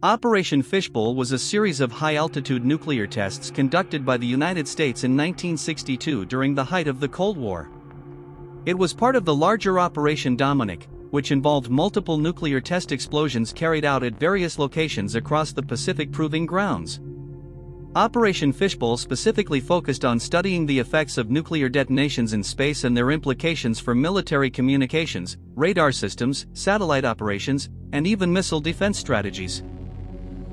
Operation Fishbowl was a series of high-altitude nuclear tests conducted by the United States in 1962 during the height of the Cold War. It was part of the larger Operation Dominic, which involved multiple nuclear test explosions carried out at various locations across the Pacific Proving Grounds. Operation Fishbowl specifically focused on studying the effects of nuclear detonations in space and their implications for military communications, radar systems, satellite operations, and even missile defense strategies.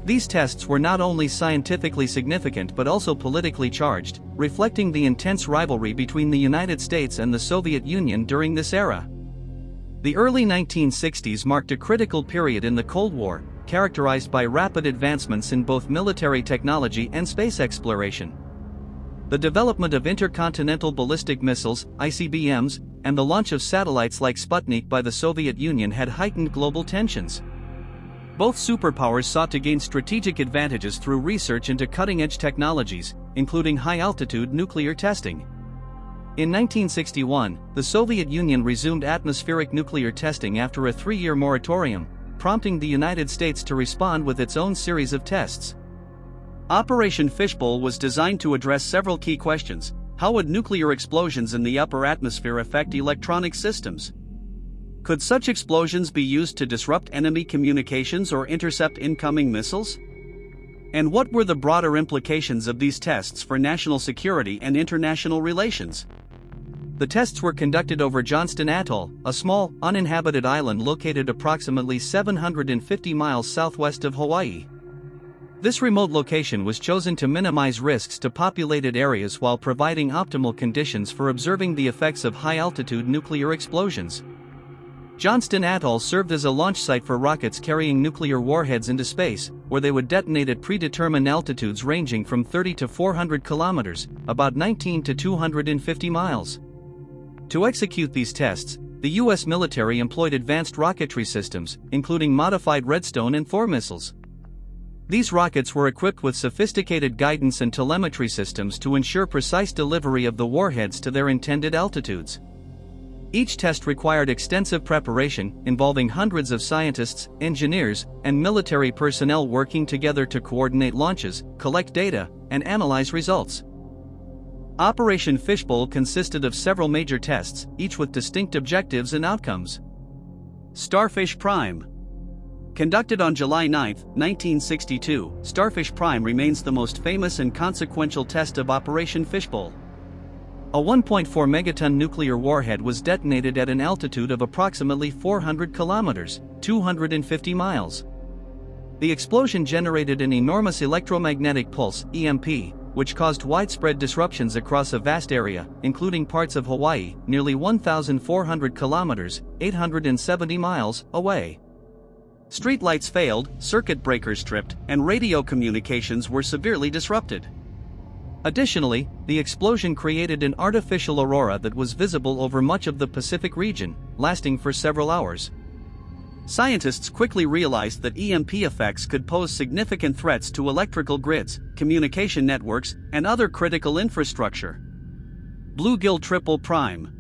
These tests were not only scientifically significant but also politically charged, reflecting the intense rivalry between the United States and the Soviet Union during this era. The early 1960s marked a critical period in the Cold War, characterized by rapid advancements in both military technology and space exploration. The development of intercontinental ballistic missiles, ICBMs, and the launch of satellites like Sputnik by the Soviet Union had heightened global tensions. Both superpowers sought to gain strategic advantages through research into cutting-edge technologies, including high-altitude nuclear testing. In 1961, the Soviet Union resumed atmospheric nuclear testing after a 3-year moratorium, prompting the United States to respond with its own series of tests. Operation Fishbowl was designed to address several key questions. How would nuclear explosions in the upper atmosphere affect electronic systems? Could such explosions be used to disrupt enemy communications or intercept incoming missiles? And what were the broader implications of these tests for national security and international relations? The tests were conducted over Johnston Atoll, a small, uninhabited island located approximately 750 miles southwest of Hawaii. This remote location was chosen to minimize risks to populated areas while providing optimal conditions for observing the effects of high-altitude nuclear explosions. Johnston Atoll served as a launch site for rockets carrying nuclear warheads into space, where they would detonate at predetermined altitudes ranging from 30 to 400 kilometers, about 19 to 250 miles. To execute these tests, the U.S. military employed advanced rocketry systems, including modified Redstone and Thor missiles. These rockets were equipped with sophisticated guidance and telemetry systems to ensure precise delivery of the warheads to their intended altitudes. Each test required extensive preparation, involving hundreds of scientists, engineers, and military personnel working together to coordinate launches, collect data, and analyze results. Operation Fishbowl consisted of several major tests, each with distinct objectives and outcomes. Starfish Prime. Conducted on July 9, 1962, Starfish Prime remains the most famous and consequential test of Operation Fishbowl. A 1.4 megaton nuclear warhead was detonated at an altitude of approximately 400 kilometers, 250 miles. The explosion generated an enormous electromagnetic pulse, EMP, which caused widespread disruptions across a vast area, including parts of Hawaii, nearly 1,400 kilometers, 870 miles, away. Streetlights failed, circuit breakers tripped, and radio communications were severely disrupted. Additionally, the explosion created an artificial aurora that was visible over much of the Pacific region, lasting for several hours. Scientists quickly realized that EMP effects could pose significant threats to electrical grids, communication networks, and other critical infrastructure. Bluegill Triple Prime.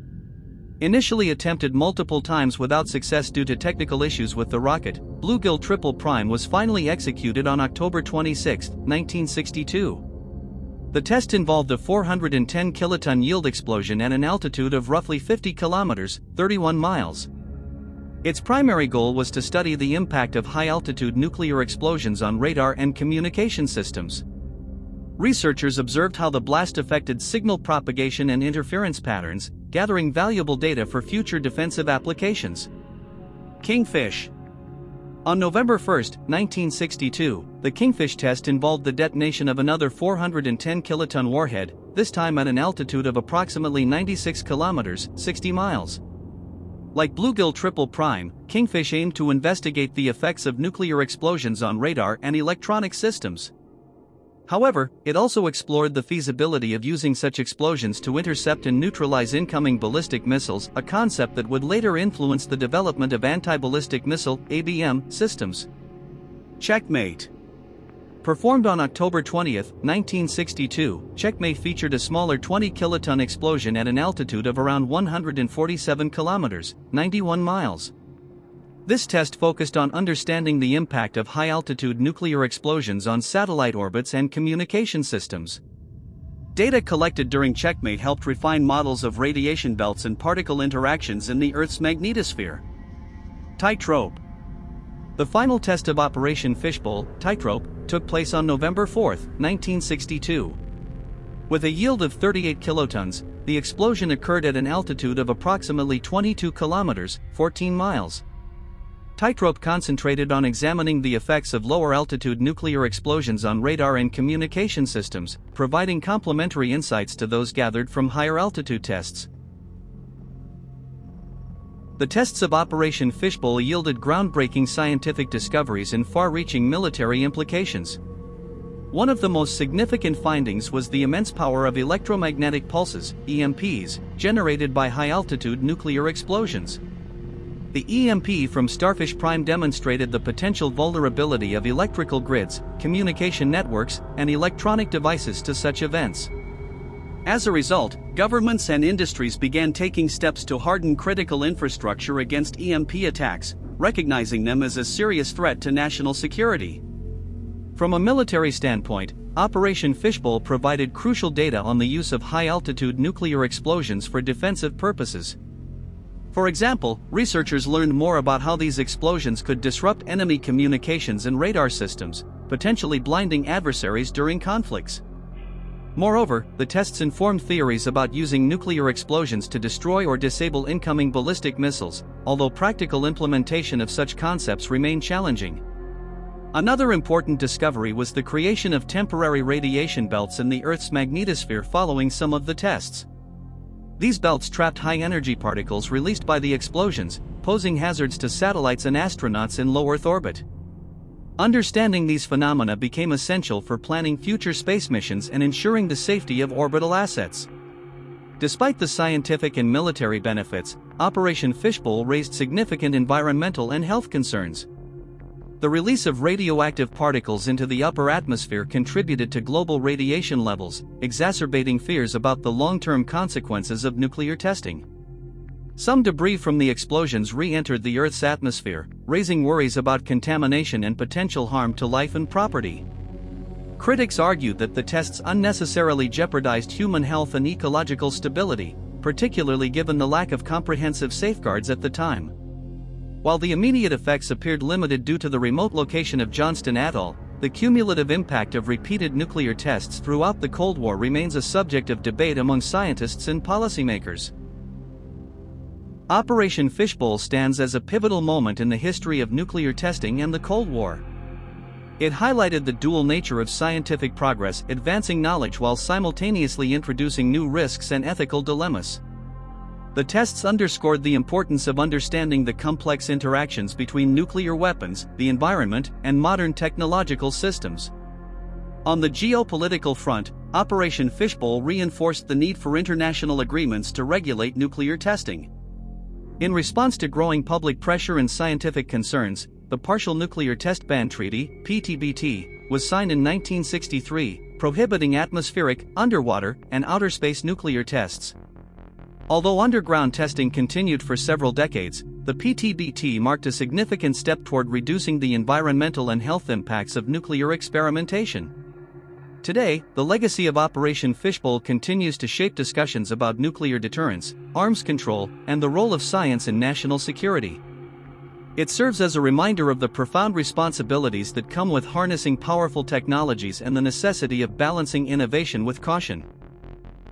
Initially attempted multiple times without success due to technical issues with the rocket, Bluegill Triple Prime was finally executed on October 26, 1962. The test involved a 410 kiloton yield explosion at an altitude of roughly 50 kilometers, 31 miles. Its primary goal was to study the impact of high-altitude nuclear explosions on radar and communication systems. Researchers observed how the blast affected signal propagation and interference patterns, gathering valuable data for future defensive applications. Kingfish. On November 1, 1962, the Kingfish test involved the detonation of another 410 kiloton warhead, this time at an altitude of approximately 96 kilometers, 60 miles. Like Bluegill Triple Prime, Kingfish aimed to investigate the effects of nuclear explosions on radar and electronic systems. However, it also explored the feasibility of using such explosions to intercept and neutralize incoming ballistic missiles, a concept that would later influence the development of anti-ballistic missile (ABM) systems. Checkmate. Performed on October 20, 1962, Checkmate featured a smaller 20 kiloton explosion at an altitude of around 147 kilometers, 91 miles. This test focused on understanding the impact of high-altitude nuclear explosions on satellite orbits and communication systems. Data collected during Checkmate helped refine models of radiation belts and particle interactions in the Earth's magnetosphere. Tightrope. The final test of Operation Fishbowl, Tightrope, took place on November 4, 1962. With a yield of 38 kilotons, the explosion occurred at an altitude of approximately 22 kilometers, 14 miles. Tightrope concentrated on examining the effects of lower-altitude nuclear explosions on radar and communication systems, providing complementary insights to those gathered from higher-altitude tests. The tests of Operation Fishbowl yielded groundbreaking scientific discoveries and far-reaching military implications. One of the most significant findings was the immense power of electromagnetic pulses, EMPs, generated by high-altitude nuclear explosions. The EMP from Starfish Prime demonstrated the potential vulnerability of electrical grids, communication networks, and electronic devices to such events. As a result, governments and industries began taking steps to harden critical infrastructure against EMP attacks, recognizing them as a serious threat to national security. From a military standpoint, Operation Fishbowl provided crucial data on the use of high-altitude nuclear explosions for defensive purposes. For example, researchers learned more about how these explosions could disrupt enemy communications and radar systems, potentially blinding adversaries during conflicts. Moreover, the tests informed theories about using nuclear explosions to destroy or disable incoming ballistic missiles, although practical implementation of such concepts remained challenging. Another important discovery was the creation of temporary radiation belts in the Earth's magnetosphere following some of the tests. These belts trapped high-energy particles released by the explosions, posing hazards to satellites and astronauts in low Earth orbit. Understanding these phenomena became essential for planning future space missions and ensuring the safety of orbital assets. Despite the scientific and military benefits, Operation Fishbowl raised significant environmental and health concerns. The release of radioactive particles into the upper atmosphere contributed to global radiation levels, exacerbating fears about the long-term consequences of nuclear testing. Some debris from the explosions re-entered the Earth's atmosphere, raising worries about contamination and potential harm to life and property. Critics argued that the tests unnecessarily jeopardized human health and ecological stability, particularly given the lack of comprehensive safeguards at the time. While the immediate effects appeared limited due to the remote location of Johnston Atoll, the cumulative impact of repeated nuclear tests throughout the Cold War remains a subject of debate among scientists and policymakers. Operation Fishbowl stands as a pivotal moment in the history of nuclear testing and the Cold War. It highlighted the dual nature of scientific progress, advancing knowledge while simultaneously introducing new risks and ethical dilemmas. The tests underscored the importance of understanding the complex interactions between nuclear weapons, the environment, and modern technological systems. On the geopolitical front, Operation Fishbowl reinforced the need for international agreements to regulate nuclear testing. In response to growing public pressure and scientific concerns, the Partial Nuclear Test Ban Treaty, PTBT, was signed in 1963, prohibiting atmospheric, underwater, and outer space nuclear tests. Although underground testing continued for several decades, the PTBT marked a significant step toward reducing the environmental and health impacts of nuclear experimentation. Today, the legacy of Operation Fishbowl continues to shape discussions about nuclear deterrence, arms control, and the role of science in national security. It serves as a reminder of the profound responsibilities that come with harnessing powerful technologies and the necessity of balancing innovation with caution.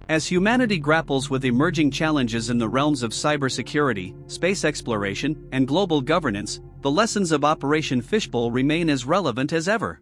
As humanity grapples with emerging challenges in the realms of cybersecurity, space exploration, and global governance, the lessons of Operation Fishbowl remain as relevant as ever.